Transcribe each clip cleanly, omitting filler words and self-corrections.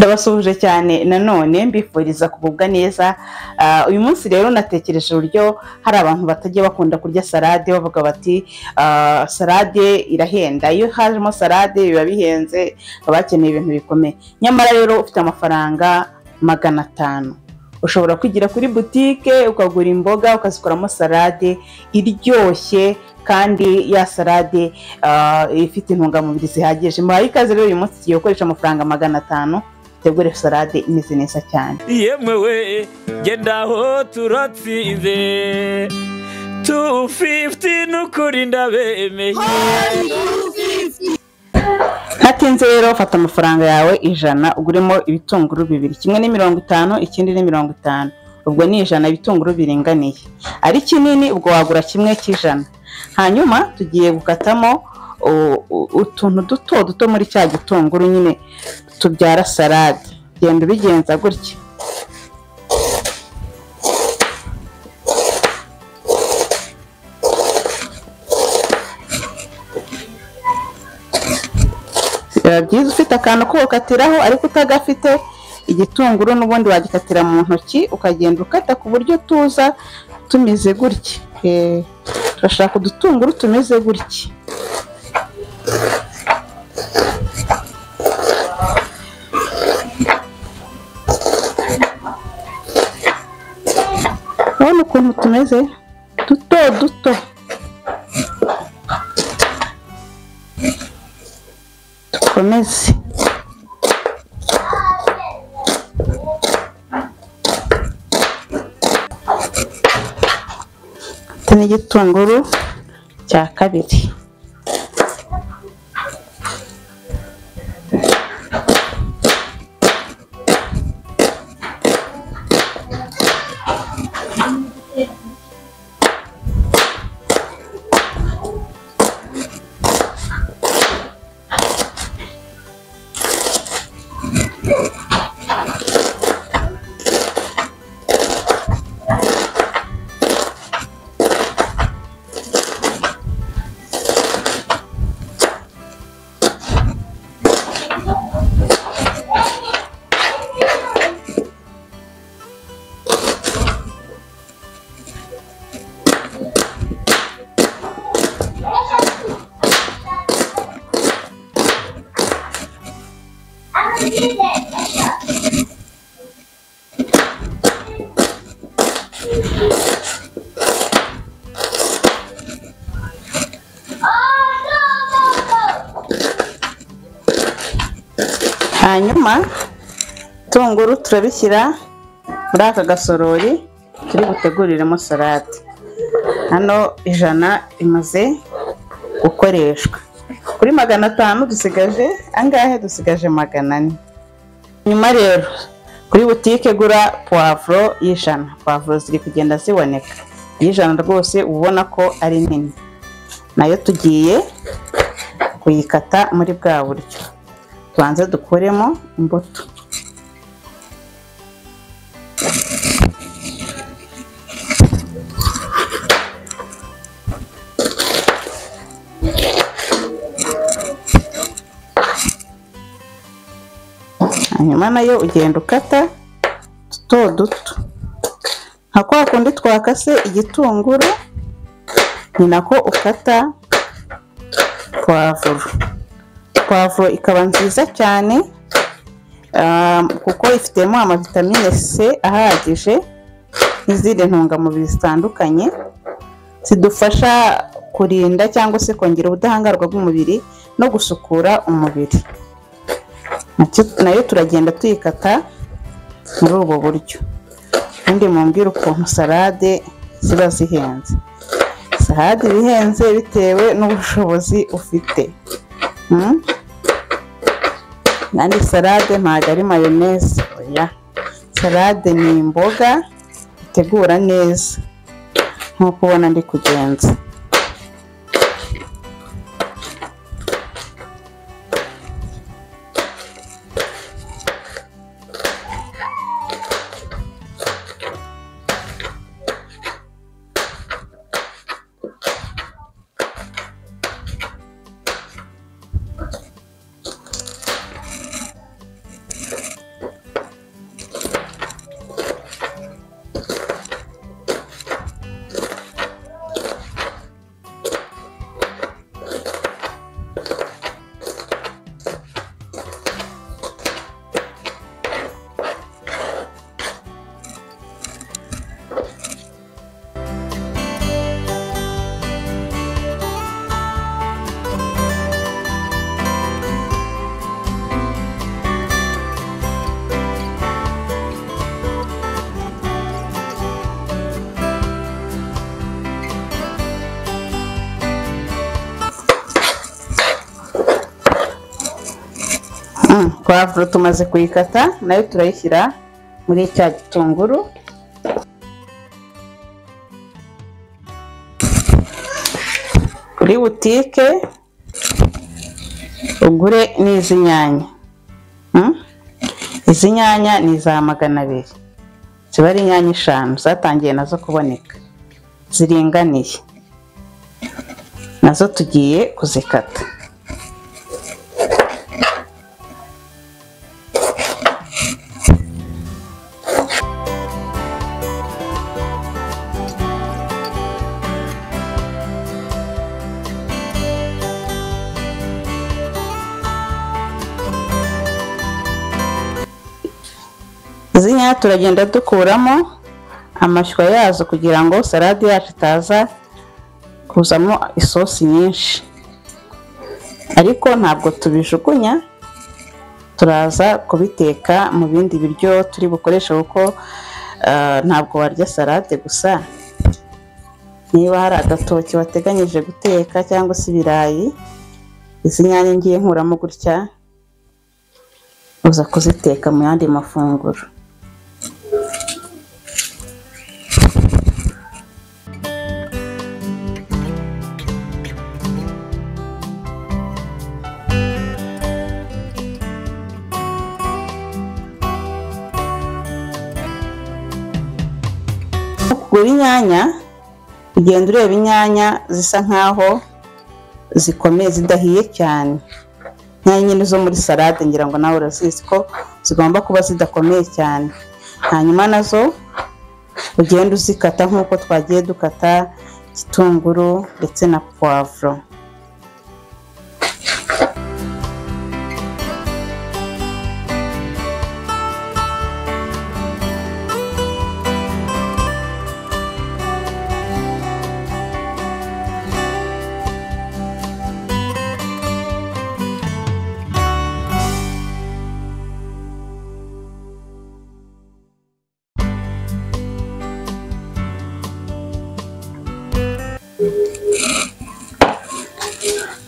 Ndabasuhuje cyane nanone mbifuriza kububwa neza. Uyu munsi rero natekereje uburyo hari abantu batajya bakunda kurya salade, bavuga bati salade irahenda. Iyo hajemo salade biba bihenze, baba bakeneye ibintu bikomeye. Nyamara rero ufite amafaranga 500, ushobora kwigira kuri butike ukagura imboga ukazikoramo salade iryoshye kandi ya salade ifite intungamubiri zihagije. Muhaye ikaze rero uyu munsi tugiye gukoresha amafaranga 500 tegure salade imeze neza cyane. Yemwe gendaho turatsinze 250 nukuri ndabemeye. Hatinze rero fata amafaranga yawe 100 uguremo ibitunguru bibiri, kimwe ni 50 ikindi ni 50. Ubwo ni 100 ibitunguru biringaniye. Ari kinini ubwo wagura kimwe cy'ijana. Hanyuma tugiye gukatamo utuntu duto muri cya gitunguru nyine tubyara salade. Genda ubigenza gutya. Byiza ufite akantu ko ukatiraho, ariko utagafite igitunguru n'ubundi wagikatira mu ntoki ukagenda ukata ku buryo tuza tumeze gutya. Turashaka udutunguru tumeze gutya. Urabona ukuntu tumeze duto. Dukomeze. Tene igitunguru cya kabiri. Hanyuma tunguru turabishyira muri aka gasorori turi guteguriremo salade. Hano 100 imaze gukoreshwa. Kuri 500 dusigaje angahe? Dusigaje 400. Nyuma rero kuri butike gura poivro y'100. Poivro ziri kugenda ziboneka. Y'100 rwose ubona ko ari nini. Nayo tugiye kuyikata muri bwa buryo. Tubanze dukuremo imbuto. Hanyuma nayo ugenda ukata duto. Nka kwa kundi twakase igitunguru ni nako ukata poivro. Poivro ikaba nziza cyane kuko ifitemo amavitamine C ahagije n'izindi ntungamubiri zitandukanye zidufasha kurinda cyangwa se kongera ubudahangarwa bw'umubiri no gusukura umubiri. Nayo turagenda tuyikata muri ubu buryo. Undi mumbwira ukuntu salade ziba zihenze. Salade bihenze bitewe n'ubushobozi ufite. Nandi salade ntago ari mayonnaise, oya. Salade ni imboga itegura neza nkuko ubona ndi kugenza. Puwavuro tumaze kuyikata nayo turayishyira muri cya gitunguru. Kuri butike ugure n'izi nyanya. Izi nyanya ni za 200, ziba ari inyanya 5 zatangiye nazo kuboneka ziringaniye, nazo tugiye kuzikata. Izi nyanya turagenda dukuramo amashywa yazo kugira ngo salade yacu itaza kuzamo isosi nyinshi, ariko ntabwo tubijugunya, turaza kubiteka mu bindi biryo turi bukoresha, kuko ntabwo warya salade gusa. Niba hari agatoki wateganyije guteka cyangwa se ibirayi, izi nyanya ngiye nkuramo gutya uza kuziteka mu yandi mafunguro. Kugura inyanya ugenda ureba inyanya zisa nkaho zikomeye zidahiye cyane. Inyanya nyine zo muri salade ngira ngo nawe urazizi ko zigomba kuba zidakomeye cyane. Hanyuma nazo ugenda uzikata nk'uko twagiye dukata igitunguru ndetse na puwavuro.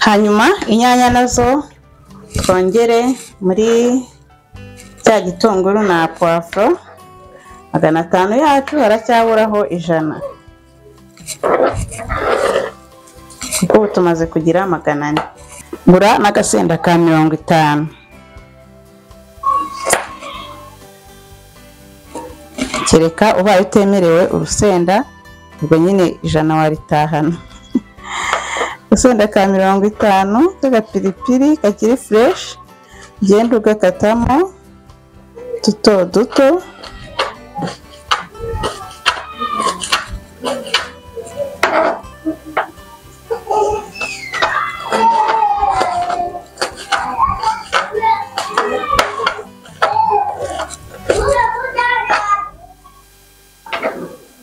Hanyuma inyanya nazo twongere muri cya gitunguru na puwavuro. 500 yacu haracyaburaho 100, kuko ubu tumaze kugira 400. Gura n'agasenda ka 50. Kereka ubaye utemerewe urusenda, ubwo nyine 100 waritahana. Urusenda ka 50 k'agapiripiri kakiri fresh, ugenda ugakatamo duto duto.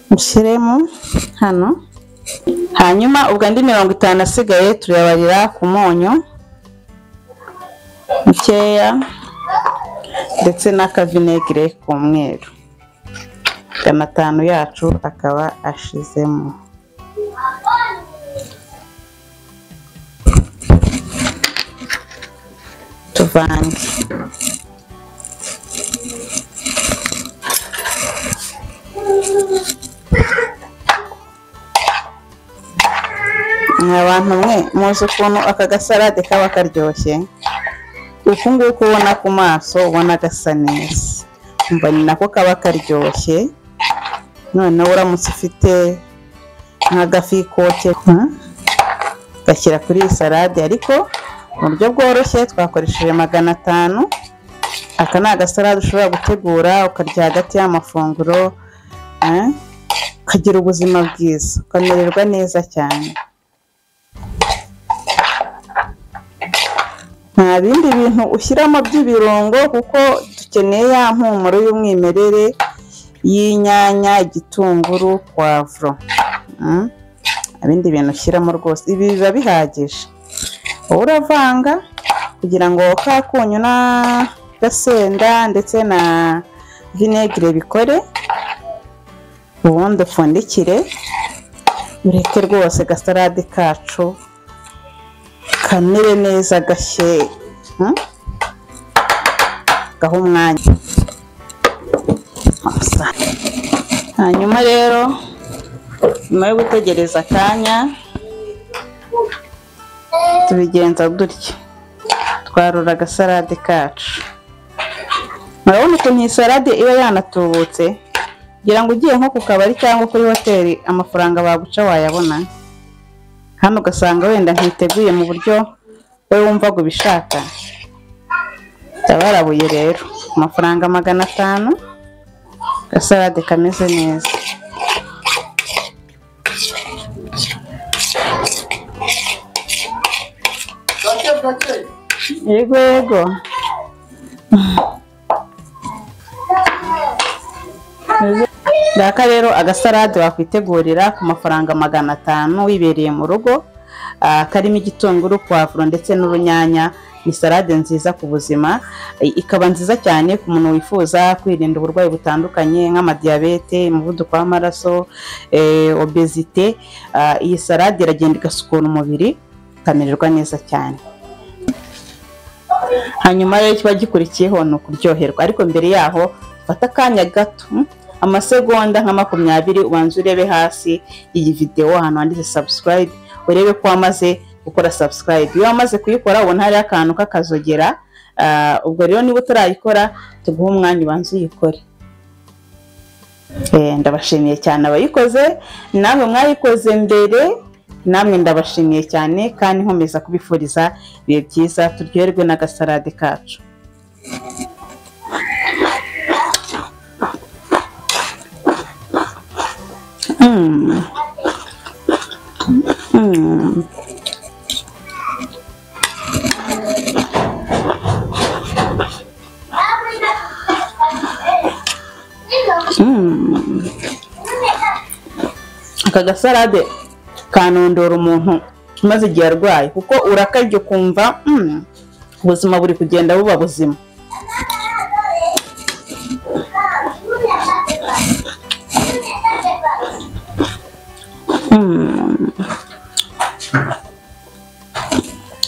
Mushyiremo hano. Hanyuma ubwo andi 50 asigaye turayabarira ku munyu mukeya ndetse n'akavinegere k'umweru. 500 yacu akaba ashizemo. Tuvange. Abantu mwe muzi ukuntu aka gasalade kaba karyoshye, uku nguku ubona ku maso ubona gasa neza, umva ni nako kaba karyoshye. None uramutse ufite nk'agafi koke gashyira kuri iyi salade, ariko mu buryo bworoshye twakoresheje 500. Aka ni agasalade ushobora gutegura ukarya hagati y'amafunguro, ukagira ubuzima bwiza, ukamererwa neza cyane. Nta bindi bintu ushyiramo by'ibirungo, kuko dukeneye ya mpumuro y'umwimerere y'inyanya, igitunguru, puwavuro. Ibindi bintu ushyiramo rwose ibi biba bihagije. Uravanga kugira ngo ka kunyu na gasenda ndetse na vinegere bikore, ubundi upfundikire ureke rwose gasalade kacu kamere neza gashye. gaho umwanya. Hanyuma rero nyuma yo gutegereza akanya tubigenza dutya, twarura agasalade kacu. Murabona ukuntu iyi salade iba yanatubutse, kugira ngo ugiye nko ku kabari cyangwa kuri hoteli amafaranga baguca wayabona. Hano ugasanga wenda ntiteguye mu buryo wowe wumva ngo ubishaka. Ndabarabuye rero amafaranga 500, agasalade kameze neza. Yego Ndaka rero agasalade wakwitegurira ku mafaranga 500 wibereye mu rugo, karimo igitunguru, poivron ndetse n'urunyanya. Ni salade nziza ku buzima, ikaba nziza cyane ku muntu wifuza kwirinda uburwayi butandukanye nk'amadiyabete, umuvuduko w'amaraso, obesite. Iyi salade iragenda igasukura umubiri ukamererwa neza cyane. Hanyuma rero kiba gikurikiyeho ni ukuryoherwa, ariko mbere yaho fata akanya gato, amasegonda nka 20, ubanza urebe hasi iyi video ahantu handitse subscribe, urebe ko wamaze gukora subscribe. Iyo wamaze kuyikora ubona hari akantu kakazogera, ubwo rero niba utarayikora tuguha umwanya ubanza uyikore. Ndabashimiye cyane abayikoze, namwe mwayikoze mbere, namwe ndabashimiye cyane kandi nkomeza kubifuriza ibihe byiza, turyoherwe n'agasalade kacu. Aka gasalade kanondora umuntu maze igihe arwaye, kuko urakarya ukumva ubuzima buri kugenda buba buzima.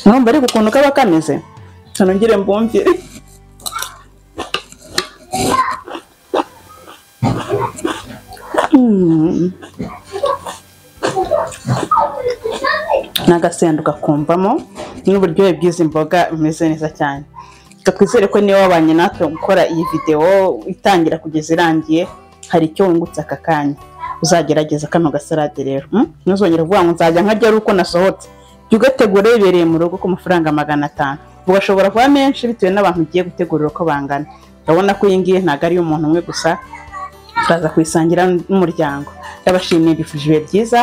Mwumva ariko ukuntu kaba kameze, nongere mbumvire. N'agasendu gakumvamo n'uburyohe bw'izi mboga bimeze neza cyane. Twizere ko niba wabanye natwe gukora iyi video itangira kugeza irangiye hari icyo wungutse aka kanya. Uzagerageza kano gasalade rero, ntuzongere kuvuga ngo nzajya nkajya ari uko nasohotse. Ugategura ibereye mu rugo ku mafaranga 500, ugashobora kuba menshi bitewe n'abantu ugiye gutegurira uko bangana. Urabona ko iyi ngiyi ntabwo ari umuntu umwe gusa, uraza kuyisangira n'umuryango. Ndabashimiye, bifuje ibihe byiza,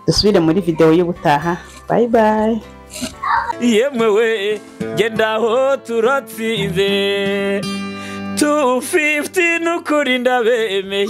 dusubire muri video y'ubutaha. Bye bye. Yemwe we genda aho turatsinze 250 n'ukuri ndabemeye.